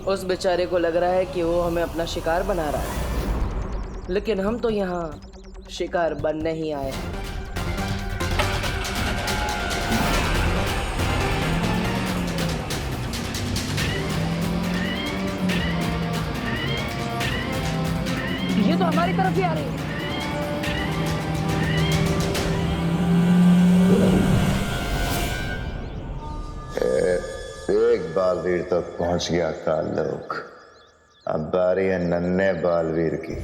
उस बेचारे को लग रहा है कि वो हमें अपना शिकार बना रहा है, लेकिन हम तो यहाँ शिकार बनने ही आए हैं। ये तो हमारी तरफ ही आ रही है। एक बालवीर तक पहुंच गया ताल्लुक। अब बारी है नन्हे बालवीर की।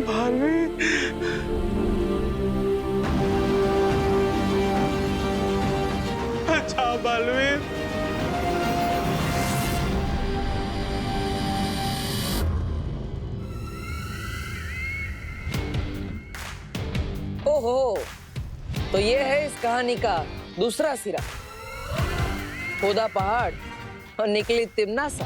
बालवीर, अच्छा बालवीर, ओहो, तो ये है इस कहानी का दूसरा सिरा। खोदा पहाड़ और निकली तिमनासा।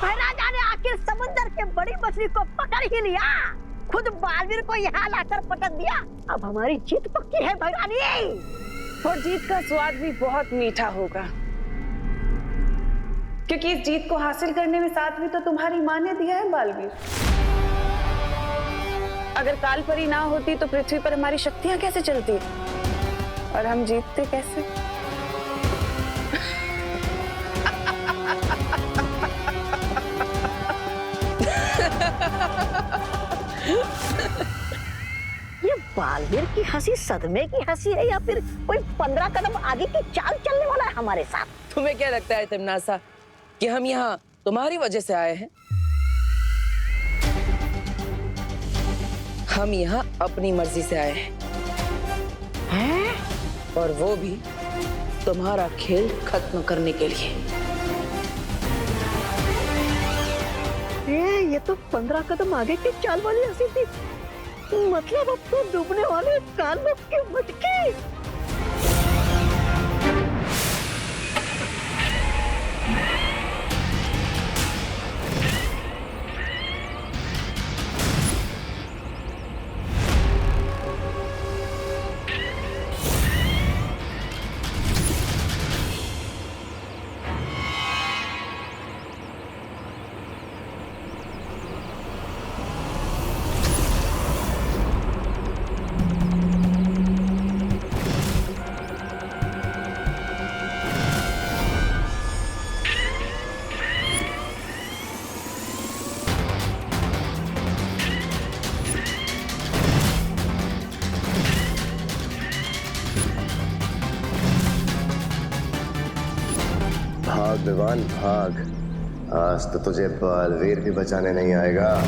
महाराजा ने आखिर समुद्र के बड़ी मछली को पकड़ ही लिया, खुद बालवीर को यहाँ लाकर पटक दिया। अब हमारी जीत पक्की है भैरानी। और जीत का स्वाद भी बहुत मीठा होगा, क्योंकि इस जीत को हासिल करने में साथ भी तो तुम्हारी माँ ने दिया है बालवीर। अगर कालपरी ना होती तो पृथ्वी पर हमारी शक्तियां कैसे चलती और हम जीतते कैसे? ये बालवीर की हंसी सदमे की हंसी है या फिर कोई 15 कदम आगे की चाल चलने वाला है हमारे साथ? तुम्हें क्या लगता है तिमनासा कि हम यहाँ तुम्हारी वजह से आए हैं? हम यहाँ अपनी मर्जी से आए हैं, और वो भी तुम्हारा खेल खत्म करने के लिए। ये तो 15 कदम आगे की चाल वाली हंसी थी। मतलब अब तो डूबने वाले कालों की मटकी। भाग विवान भाग, आज तो तुझे बालवीर भी बचाने नहीं आएगा।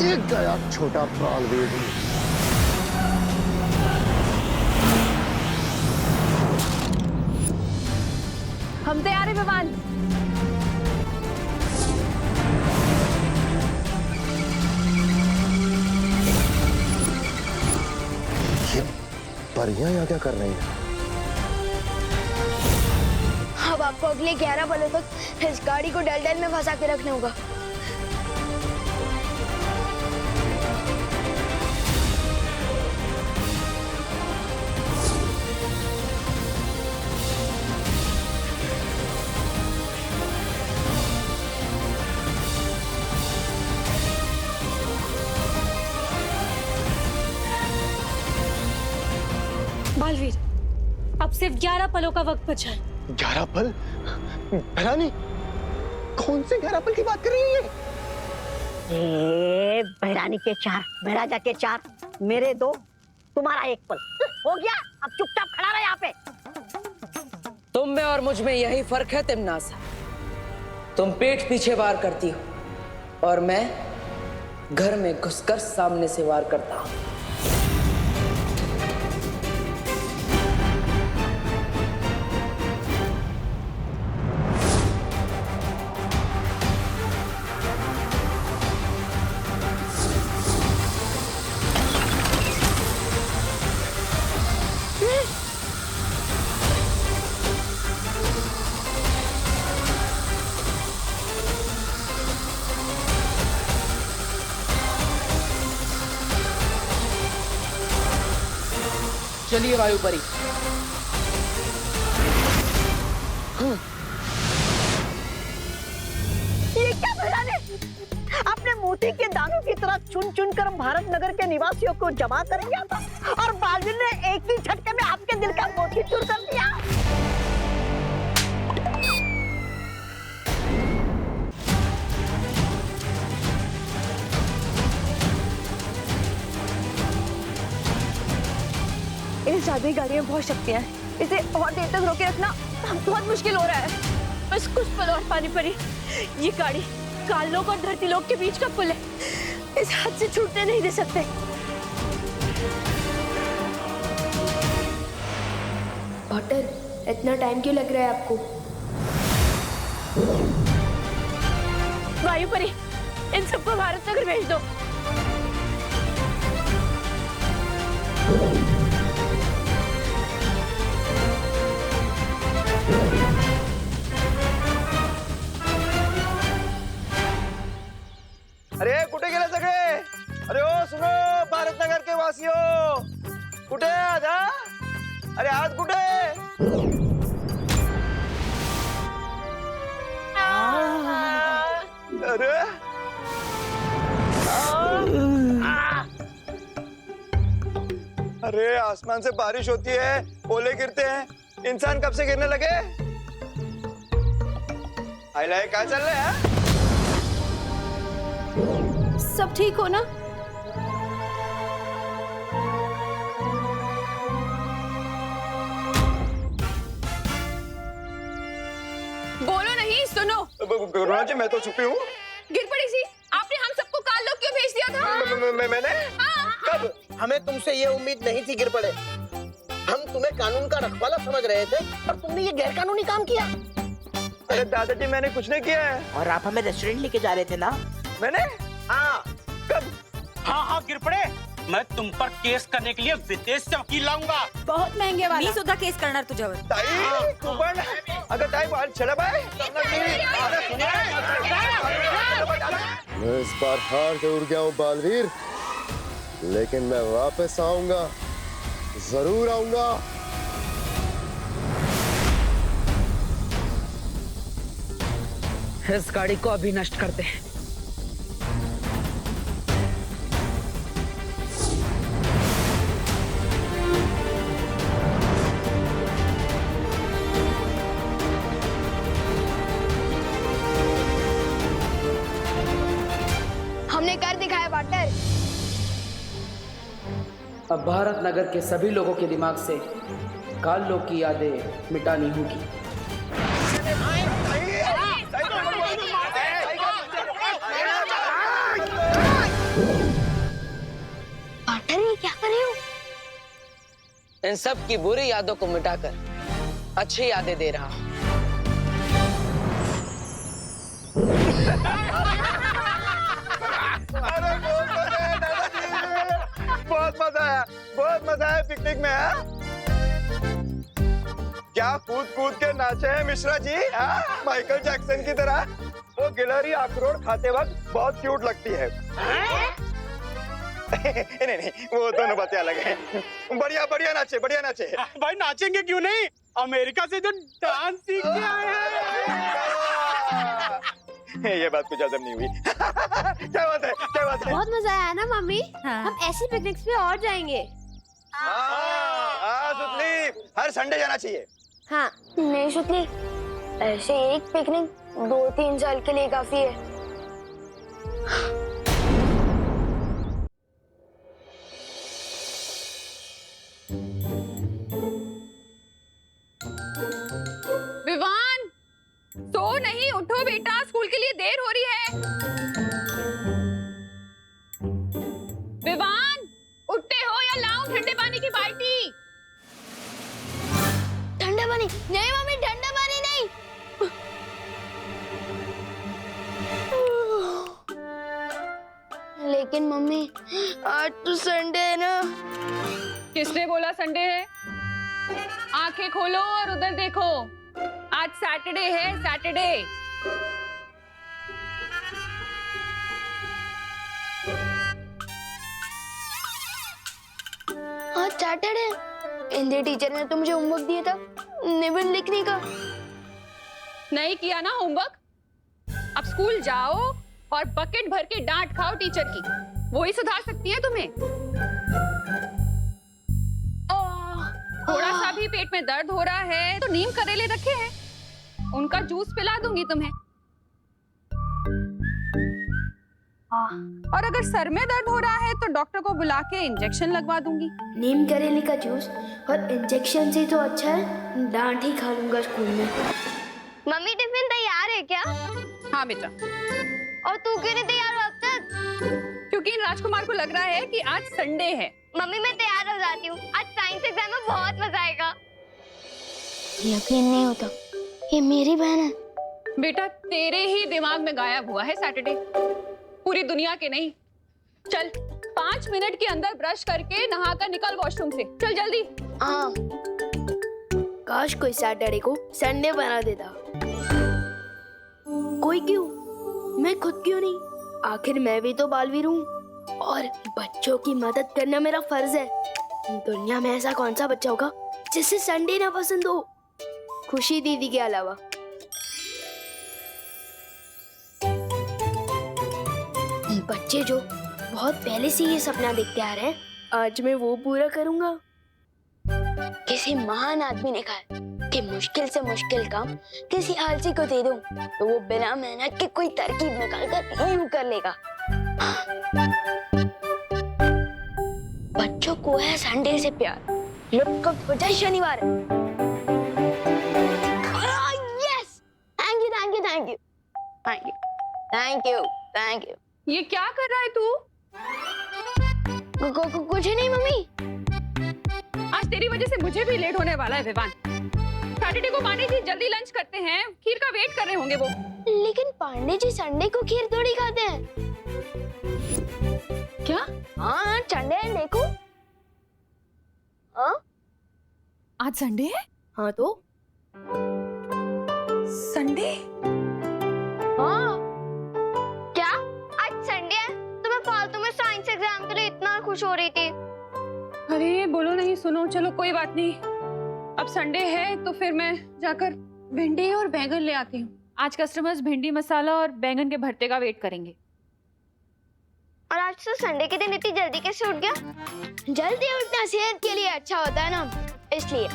एक गया छोटा बालवीर। हम तैयार हैं विवान। ये परियां यहाँ क्या कर रही हैं? अब आपको अगले 11 पलों तक इस गाड़ी को डलडल में फंसा के रखना होगा। बालवीर, अब सिर्फ 11 पलों का वक्त बचा है। 11 पल? भैरानी, कौन से 11 पल की बात कर रही है? भैरानी के 4, महाराजा के 4, मेरे 2, तुम्हारा 1 पल। हो गया, अब चुपचाप खड़ा रहे यहाँ पे। तुम में और मुझ में यही फर्क है तिमनासा। तुम पीठ पीछे वार करती हो और मैं घर में घुसकर सामने से वार करता हूं। चलिए वायुपरी। ये क्या भैरानी? अपने मोती के दानों की तरह चुन चुन कर भारत नगर के निवासियों को जमा कर दिया था और बालवीर ने एक ही झटके में आपके दिल का मोती चूर कर दिया। इस जादुई गाड़ी में बहुत शक्तियां हैं। इसे और देर तक रोके रखना बहुत मुश्किल हो रहा है। बस कुछ पल और पानी पड़ी। ये गाड़ी काल लोक और धरती लोक के बीच का पुल है। इस हाथ से छूटने नहीं दे सकते। पॉटर, इतना टाइम क्यों लग रहा है आपको? वायुपरी, इन सबको भारत नगर भेज दो। अरे कुठे गेले सगळे? अरे ओ सुनो भारत नगर के वासियों, कुठे आज? अरे आज कुठे? अरे अरे आसमान से बारिश होती है, ओले गिरते हैं, इंसान कब से गिरने लगे? आइलाय काय चाललंय? हा? सब ठीक हो ना? बोलो नहीं, सुनो। गुरुना जी, मैं तो छुपी हूँ। गिर पड़ी सी। आपने हम सबको काल लोक क्यों भेज दिया था? मैंने? कब? हमें तुमसे ये उम्मीद नहीं थी गिर पड़े। हम तुम्हें कानून का रखवाला समझ रहे थे और तुमने ये गैरकानूनी काम किया। अरे दादाजी, मैंने कुछ नहीं किया है। और आप हमें रेस्टोरेंट लेके जा रहे थे ना? मैंने? हाँ। कब? हाँ गिर पड़े। मैं तुम पर केस करने के लिए विदेश से वकील लाऊंगा। बहुत महंगे वाला। मी सुद्धा केस करणार तुझ्यावर। ताई, तू पण? अगं ताई, बाल चला बाय। मैं इस बार हार जरूर गया हूँ बालवीर, लेकिन मैं वापस आऊंगा, जरूर आऊंगा। इस गाड़ी को अभी नष्ट करते हैं। हमने कर दिखाया वाटर। अब भारत नगर के सभी लोगों के दिमाग से काल लोक की यादें मिटानी होगी। वाटर, ये क्या कर रहे हो? इन सब की बुरी यादों को मिटाकर अच्छी यादें दे रहा हूं। अरे बहुत मजा आया, बहुत मजा आया पिकनिक में। हा? क्या कूद कूद के नाचे हैं मिश्रा जी, हा? माइकल जैक्सन की तरह। वो गिलहरी अखरोट खाते वक्त बहुत क्यूट लगती है। नहीं, वो दोनों बातें अलग हैं। बढ़िया बढ़िया नाचे, बढ़िया नाचे। भाई नाचेंगे क्यों नहीं? अमेरिका से जो डांस सीख के आए हैं। ये बात कुछ हजम नहीं हुई। क्या बात है, क्या बात है? बहुत मजा आया ना मम्मी? हम ऐसी पिकनिक्स पे और जाएंगे। हाँ सुतली, हर संडे जाना चाहिए। हाँ नहीं सुतली, ऐसे एक पिकनिक 2-3 साल के लिए काफी है। विवान, सो नहीं, उठो बेटा, लेकिन मम्मी आज तो संडे है ना। किसने बोला संडे है? आंखें खोलो और उधर देखो, आज सैटरडे है, सैटरडे। आज सैटरडे। हिंदी टीचर ने तो मुझे होमवर्क दिया था निबंध लिखने का। नहीं किया ना होमवर्क? अब स्कूल जाओ और बकेट भर के डांट खाओ टीचर की, वो ही सुधार सकती है तुम्हें। थोड़ा सा भी पेट में दर्द हो रहा है तो नीम करेले रखे हैं, उनका जूस पिला दूंगी तुम्हें। और अगर सर में दर्द हो रहा है तो डॉक्टर को बुला के इंजेक्शन लगवा दूंगी। नीम करेले का जूस और इंजेक्शन से तो अच्छा है डांट ही खा लूंगा स्कूल में। मम्मी टिफिन तैयार है क्या? हाँ बेटा। और तू क्यों नहीं तैयार हो अब तक? क्योंकि इन राजकुमार को लग रहा है कि आज संडे है। मम्मी मैं तैयार हो जाती हूँ, आज साइंस एग्जाम में बहुत मजा आएगा। यकीन नहीं होता ये मेरी बहन है। बेटा तेरे ही दिमाग में गायब हुआ है सैटरडे, पूरी दुनिया के नहीं। चल 5 मिनट के अंदर ब्रश करके नहाकर निकल वॉशरूम से, चल जल्दी। हाँ काश कोई सैटरडे को संडे बना देता। कोई क्यों, मैं खुद क्यों नहीं? आखिर मैं भी तो बालवीर हूँ और बच्चों की मदद करना मेरा फर्ज है। दुनिया में ऐसा कौन सा बच्चा होगा जिसे संडे ना पसंद हो, खुशी दीदी के अलावा। बच्चे जो बहुत पहले से ये सपना देखते आ रहे हैं, आज मैं वो पूरा करूंगा। किसी महान आदमी ने कहा कि मुश्किल से मुश्किल काम किसी आलसी को दे दूं तो वो बिना मेहनत के कोई तरकीब निकाल कर यूं कर लेगा। बच्चों को है संडे से प्यार, लुक हो जाए शनिवार। Yes, thank you thank you thank you thank you thank you thank you. ये क्या कर रहा है तू? कुछ नहीं मम्मी। आज तेरी वजह से मुझे भी लेट होने वाला है विवान। सैटरडे को पांडे जी जल्दी लंच करते हैं, खीर का वेट कर रहे होंगे वो। लेकिन पांडे जी संडे को खीर थोड़ी खाते हैं। क्या? हाँ संडे है, देखो। हाँ आज संडे है? हाँ तो संडे? हाँ क्या आज संडे है? तो मैं फालतू में साइंस एग्जाम के लिए इतना खुश हो रही थी। अरे बोलो नहीं, सुनो, चलो कोई बात नहीं। अब संडे है तो फिर मैं जाकर भिंडी और बैंगन ले आती हूँ। आज कस्टमर्स भिंडी मसाला और बैंगन के भरते का वेट करेंगे। और आज तो संडे के दिन इतनी जल्दी कैसे उठ गया? जल्दी उठना सेहत के लिए अच्छा होता है ना, इसलिए।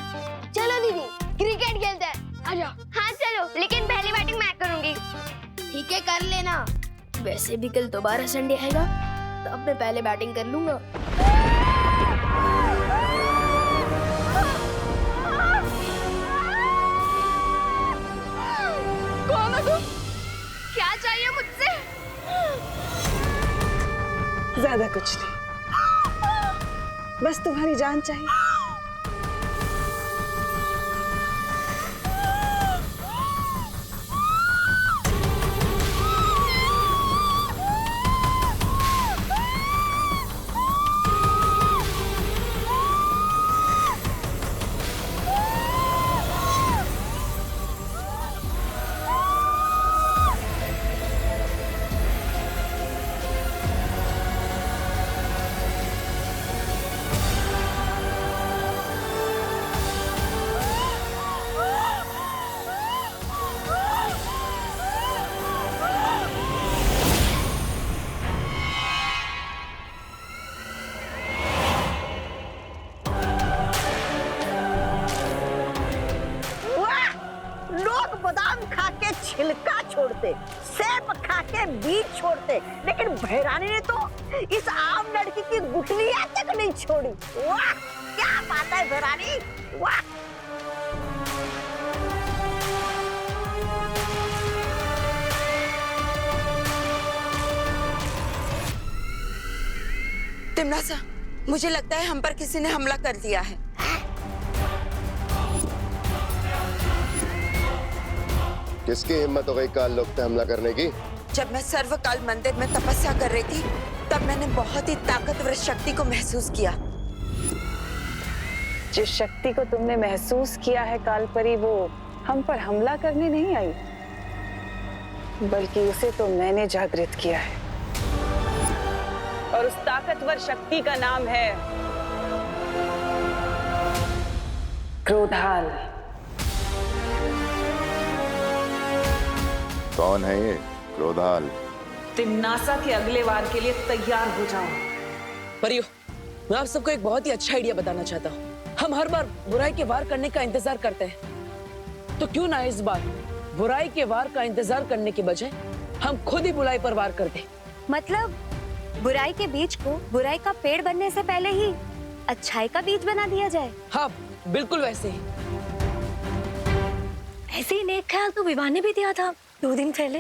चलो दीदी क्रिकेट खेलते हैं, आ जाओ। हाँ चलो, लेकिन पहली बैटिंग मैं करूंगी। ठीक है कर लेना। वैसे भी कल दोबारा संडे आएगा तो अब मैं पहले बैटिंग कर लूंगा। कौन हो तुम? क्या चाहिए मुझसे? ज्यादा कुछ नहीं, बस तुम्हारी जान चाहिए। बादाम खा के छिलका छोड़ते, सेब खा के बीज छोड़ते, लेकिन भैरानी ने तो इस आम लड़की की गुठलियां तक नहीं छोड़ी। वाह क्या बात है भैरानी, वाह। तिमनासा, मुझे लगता है हम पर किसी ने हमला कर दिया है। किसकी हिम्मत हो गई काल लोग पे हमला करने की? जब मैं सर्वकाल मंदिर में तपस्या कर रही थी तब तब मैंने बहुत ही ताकतवर शक्ति को महसूस किया। जिस शक्ति को तुमने महसूस किया है कालपरी, वो हम पर हमला करने नहीं आई, बल्कि उसे तो मैंने जागृत किया है। और उस ताकतवर शक्ति का नाम है क्रोधाल। कौन है ये क्रोधाल? तिम्नासा के अगले वार के लिए तैयार हो जाओ। परियो, मैं आप सबको एक बहुत ही अच्छा आइडिया बताना चाहता हूँ। हम हर बार बुराई के वार करने का इंतजार करते हैं, तो क्यों ना इस बार बुराई के वार का इंतजार करने के बजाय हम खुद ही बुराई पर वार कर दें। मतलब बुराई के बीज को बुराई का पेड़ बनने से पहले ही अच्छाई का बीज बना दिया जाए। हाँ, बिल्कुल वैसे ही। ऐसे ही नेक ख्याल तो विवाह ने भी दिया था 2 दिन पहले।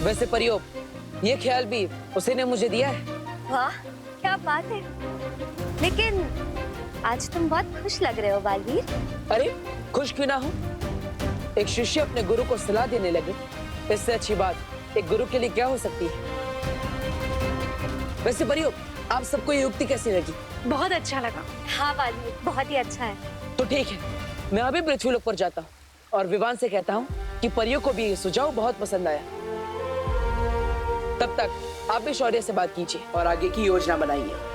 वैसे परियो, ये ख्याल भी उसी ने मुझे दिया है। वाह, क्या बात है। लेकिन आज तुम बहुत खुश लग रहे हो बालवीर। अरे खुश क्यों ना हो, एक शिष्य अपने गुरु को सलाह देने लगे, इससे अच्छी बात एक गुरु के लिए क्या हो सकती है। वैसे परियो, आप सबको ये युक्ति कैसी लगी? बहुत अच्छा लगा। हाँ बालवीर, बहुत ही अच्छा है। तो ठीक है, मैं अभी पृथ्वीलोक पर जाता हूँ और विवान से कहता हूँ कि परियों को भी ये सुझाव बहुत पसंद आया। तब तक आप भी शौर्य से बात कीजिए और आगे की योजना बनाइए।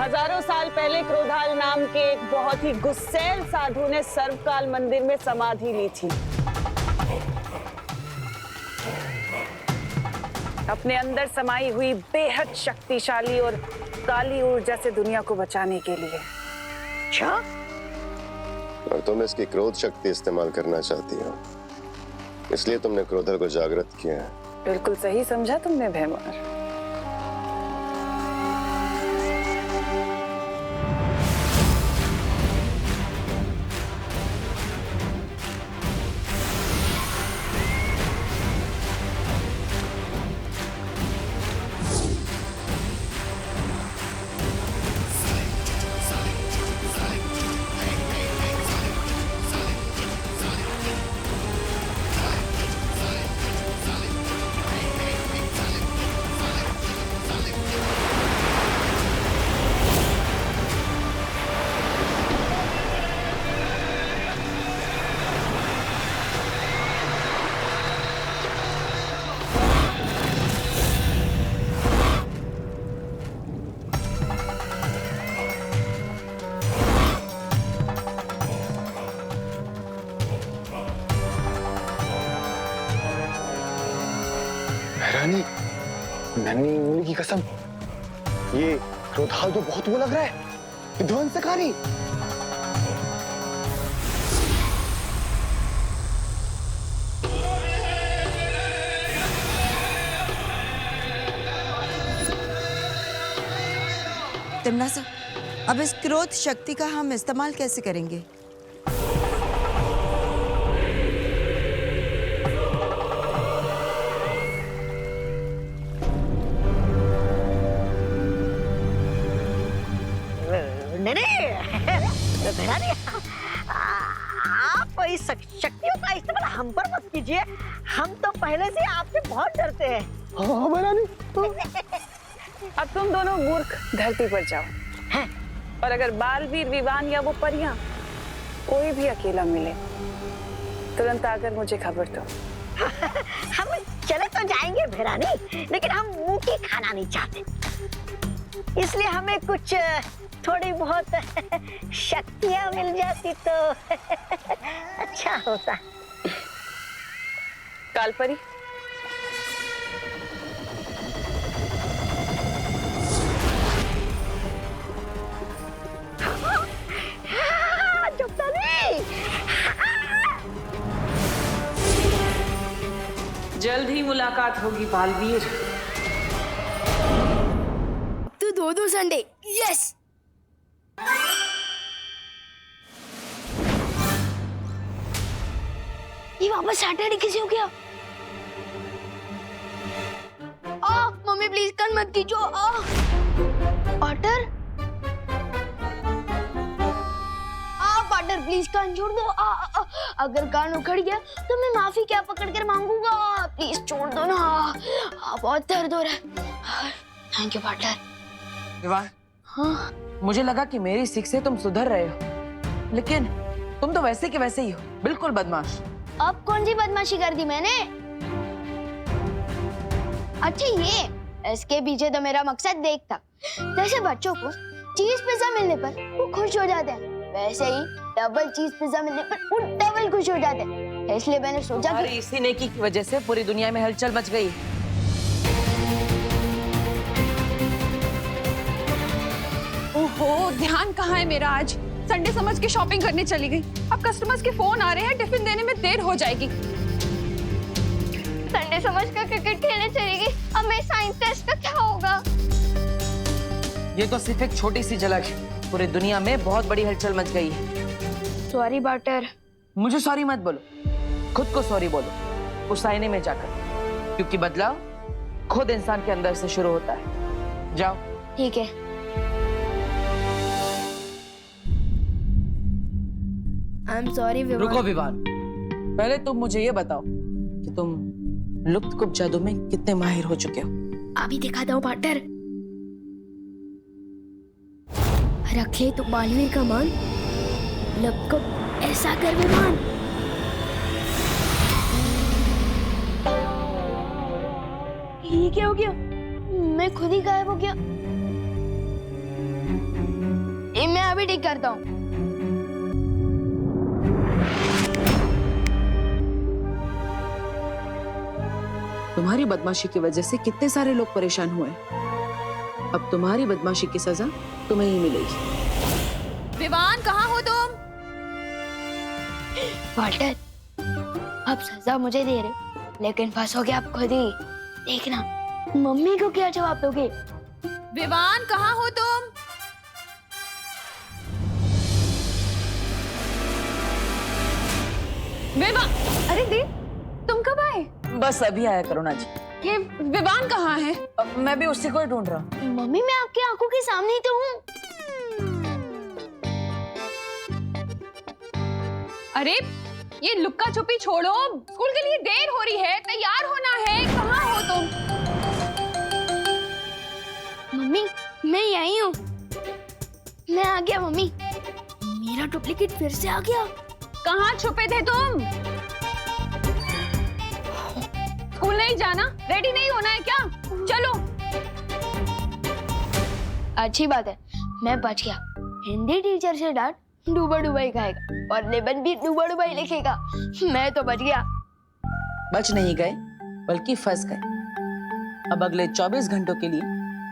हजारों साल पहले क्रोधाल नाम के एक बहुत ही गुस्सैल साधु ने सर्वकाल मंदिर में समाधि ली थी, अपने अंदर समाई हुई बेहद शक्तिशाली और काली ऊर्जा से दुनिया को बचाने के लिए। अच्छा, और तुम इसकी क्रोध शक्ति इस्तेमाल करना चाहती हो, इसलिए तुमने क्रोधल को जागृत किया है। बिल्कुल सही समझा तुमने भैमार। रानी, नन्ही उंगली की कसम, ये क्रोधाल तो बहुत वो लग रहा है, विध्वंसकारी। तिम्नासा, अब इस क्रोध शक्ति का हम इस्तेमाल कैसे करेंगे? नहीं, आप इस शक्तियों का इस्तेमाल हम पर मत कीजिए, हम तो पहले से आपसे बहुत डरते हैं। अब तुम दोनों मूर्ख धरती पर जाओ, और अगर बालवीर, विवान या वो परियां कोई भी अकेला मिले, तुरंत आकर मुझे खबर दो। हम चले तो जाएंगे भैरानी, लेकिन हम मुंह की खाना नहीं चाहते, इसलिए हमें कुछ थोड़ी बहुत शक्तियां मिल जाती तो अच्छा होता। कालपरी, जल्द ही मुलाकात होगी बालवीर। तू गो टू संडे, यस। ये वापस सैटरडे कैसे हो गया? मम्मी प्लीज कान मत खींचो। पार्टनर, पार्टनर प्लीज कान छोड़ दो। अगर कान उखड़ गया तो मैं माफी क्या पकड़ कर मांगूंगा। प्लीज छोड़ दो ना। बहुत दर्द हो रहा है। Thank you partner. विवान, हाँ, मुझे लगा कि मेरी सीख से तुम सुधर रहे हो, लेकिन तुम तो वैसे के वैसे ही हो, बिल्कुल बदमाश। अब कौन सी बदमाशी कर दी मैंने? अच्छा, ये इसके पीछे तो मेरा मकसद देख था। जैसे बच्चों को चीज पिज्जा मिलने पर वो खुश हो जाते हैं, वैसे ही डबल चीज पिज्जा मिलने पर वो डबल खुश हो जाते हैं। इसलिए मैंने सोचा कि इसी नेकी की वजह से पूरी दुनिया में हलचल मच गई। ओहो, ध्यान कहाँ है मेरा? आज संडे समझ के शॉपिंग करने चली गई। अब कस्टमर्स के फोन आ रहे हैं, टिफिन देने में देर हो जाएगी। संडे समझ कर क्रिकेट खेलने चली गई। अब मेरे साइंस टेस्ट का क्या होगा? ये तो सिर्फ एक छोटी सी झलक है, पूरी दुनिया में बहुत बड़ी हलचल मच गई है। Sorry partner. मुझे सॉरी मत बोलो, खुद को सॉरी बोलो उस आईने में जाकर, क्योंकि बदलाव खुद इंसान के अंदर से शुरू होता है। जाओ। ठीक है। I am sorry Vivaan. रुको विवान, पहले तुम मुझे ये बताओ कि तुम लुप्तकुप जादू में कितने माहिर हो चुके हो? अभी दिखाता हूँ पार्टनर। रखे तो बालवीर का मान, लुप्तकुप ऐसा कर विवान। ये क्या हो गया? मैं खुद ही गायब हो गया। ये मैं अभी ठीक करता हूँ। तुम्हारी बदमाशी की वजह से कितने सारे लोग परेशान हुए। अब तुम्हारी बदमाशी की सजा तुम्हें ही मिलेगी। विवान, कहाँ हो तुम? वाल्टर, अब सजा मुझे दे रहे, लेकिन फंसोगे आप खुद ही। देखना मम्मी को क्या जवाब दोगे। विवान, कहाँ हो तुम? विवान, अरे दी, तुम कब आए? बस अभी आया करुणा जी। ये विवान कहाँ है? मैं भी उसी को ही ढूंढ रहा हूँ। मम्मी, मैं आपकी आंखों के सामने ही तो हूँ। अरे ये लुक्का छुपी छोड़ो, स्कूल के लिए देर हो रही है, तैयार होना है। कहाँ हो तुम? मम्मी, मैं यही हूँ। मैं आ गया मम्मी। मेरा डुप्लीकेट फिर से आ गया। कहाँ छुपे थे तुम? स्कूल नहीं जाना? रेडी नहीं होना है क्या? चलो। अच्छी बात है, मैं बच गया। हिंदी टीचर से डांट डूबा डूबा ही खाएगा और लेबन भी डूबा डूबा ही लिखेगा। मैं तो बच गया। बच नहीं गए, बल्कि फंस गए। अब अगले 24 घंटों के लिए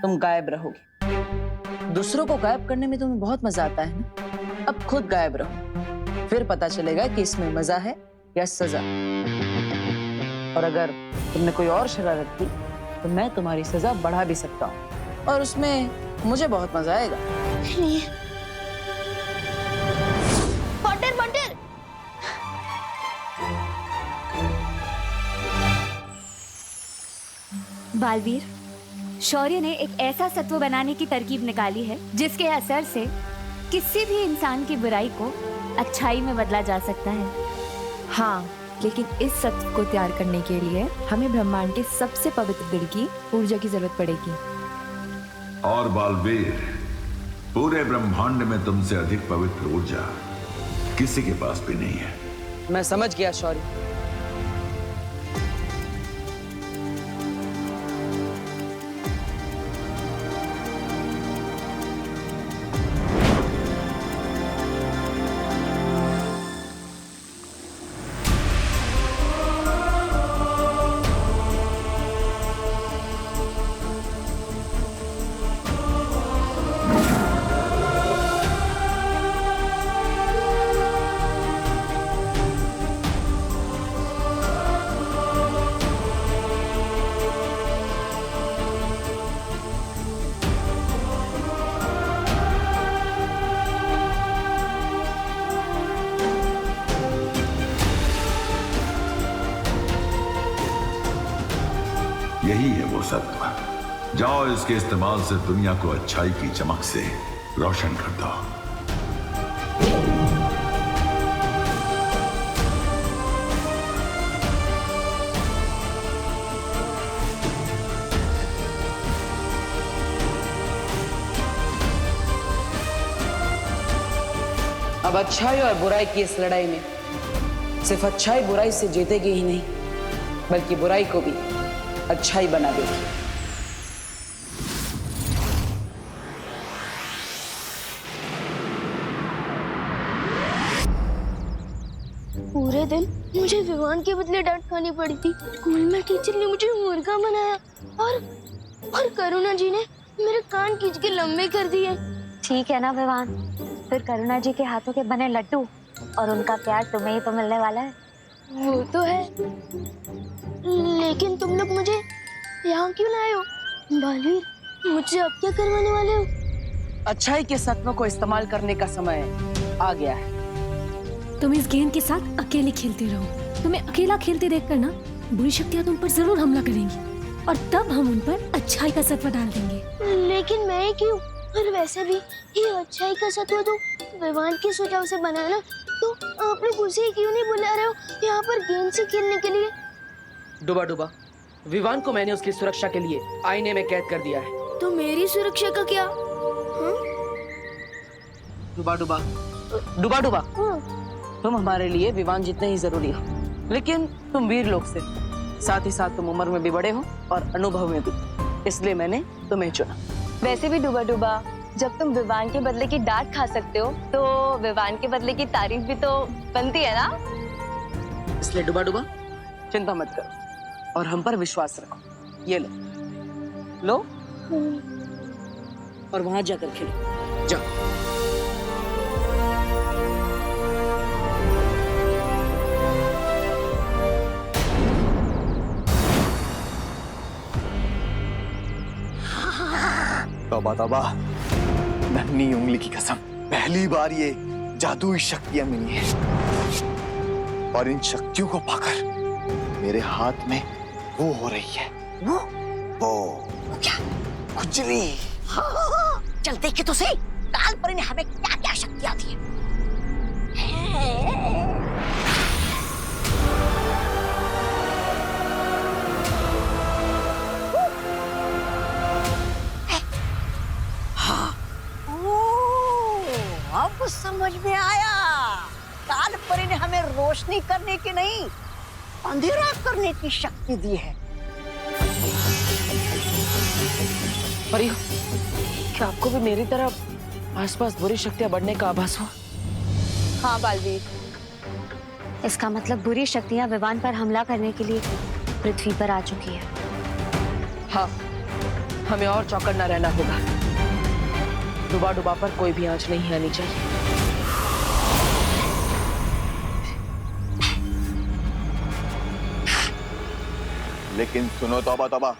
तुम गायब रहोगे। दूसरों को गायब करने में तुम्हें बहुत मजा आता है ना? अब खुद गायब रहो, फिर पता चलेगा कि इसमें मजा है या सजा। और अगर तुमने कोई और शरारत की तो मैं तुम्हारी सजा बढ़ा भी सकता हूँ, और उसमें मुझे बहुत मजा आएगा। Butter butter. बालवीर, शौर्य ने एक ऐसा सत्व बनाने की तरकीब निकाली है जिसके असर से किसी भी इंसान की बुराई को अच्छाई में बदला जा सकता है। हाँ, लेकिन इस सत्व को तैयार करने के लिए हमें ब्रह्मांड के सबसे पवित्र दिल की ऊर्जा की जरूरत पड़ेगी। और बालवीर, पूरे ब्रह्मांड में तुमसे अधिक पवित्र ऊर्जा किसी के पास भी नहीं है। मैं समझ गया शौर्य। यही है वो सत्व। जाओ इसके इस्तेमाल से दुनिया को अच्छाई की चमक से रोशन कर दो। अब अच्छाई और बुराई की इस लड़ाई में सिर्फ अच्छाई बुराई से जीतेगी ही नहीं, बल्कि बुराई को भी अच्छाई बना देगी। पूरे दिन मुझे विवान के बदले डांट खानी पड़ी थी। स्कूल में टीचर ने मुझे मुर्गा बनाया और करुणा जी ने मेरे कान खींच के लंबे कर दिए। ठीक है ना विवान, फिर करुणा जी के हाथों के बने लड्डू और उनका प्यार तुम्हें ही तो मिलने वाला है। वो तो है, लेकिन तुम लोग मुझे यहाँ क्यों लाए हो? बालवीर, मुझसे अब क्या करवाने वाले हो? अच्छाई के सत्व को इस्तेमाल करने का समय आ गया है। तुम इस गेंद के साथ अकेले खेलते रहो। तुम्हें अकेला खेलते देखकर ना बुरी शक्तियाँ तुम पर जरूर हमला करेंगी और तब हम उन पर अच्छाई का सत्व डाल देंगे। लेकिन मैं क्यों? और वैसे भी ये अच्छाई का सत्व तो विवान के सुझाव से बना ना, तो आप लोग उसे क्यों नहीं बुला रहे हो यहाँ पर गेंद से खेलने के लिए? डुबा डुबा, विवान को मैंने उसकी सुरक्षा के लिए आईने में कैद कर दिया है। तो मेरी सुरक्षा का क्या? डुबा डुबा, डुबा डुबा, तुम हमारे लिए विवान जितने ही जरूरी हो, लेकिन तुम वीर लोग से, साथ ही साथ तुम उम्र में भी बड़े हो और अनुभव में भी, इसलिए मैंने तुम्हें चुना। वैसे भी डुबा डुबा, जब तुम विवान के बदले की डांट खा सकते हो तो विवान के बदले की तारीफ भी तो बनती है ना। इसलिए डुबा डुबा, चिंता मत करो और हम पर विश्वास रखो। ये लो लो और वहां जाकर खेलो। जाओ। तौबा तौबा, नन्ही उंगली की कसम, पहली बार ये जादुई शक्तियां मिली हैं और इन शक्तियों को पाकर मेरे हाथ में वो हो रही है। वो क्या? खुजली। हाँ, चल देखे तो सही, काल पर ने हमें क्या क्या शक्तियां दी है। अब समझ में आया, काल परी ने हमें रोशनी करने की नहीं, अंधेरा करने की शक्ति दी है। परी, क्या आपको भी मेरी तरह आसपास बुरी शक्तियां बढ़ने का आभास हुआ? हाँ बालवीर, इसका मतलब बुरी शक्तियाँ विवान पर हमला करने के लिए पृथ्वी पर आ चुकी है। हाँ, हमें और चौकन्ना रहना होगा। डुबा डुबा पर कोई भी आंच नहीं आनी चाहिए। लेकिन सुनो तौबा तौबा,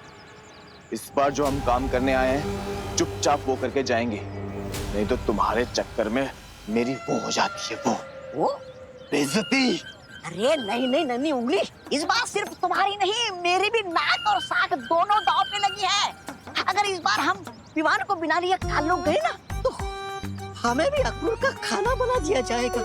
इस बार जो हम काम करने आए हैं चुपचाप वो करके जाएंगे, नहीं तो तुम्हारे चक्कर में मेरी वो हो जाती है, वो बेइज्जती। अरे नहीं नहीं नन्ही उंगली, इस बार सिर्फ तुम्हारी नहीं, मेरी भी नाक और साख दोनों दांव पे लगी है। अगर इस बार हम विवान को बिना लिए काल लोग गए ना, तो हमें भी अक्रूर का खाना बना दिया जाएगा।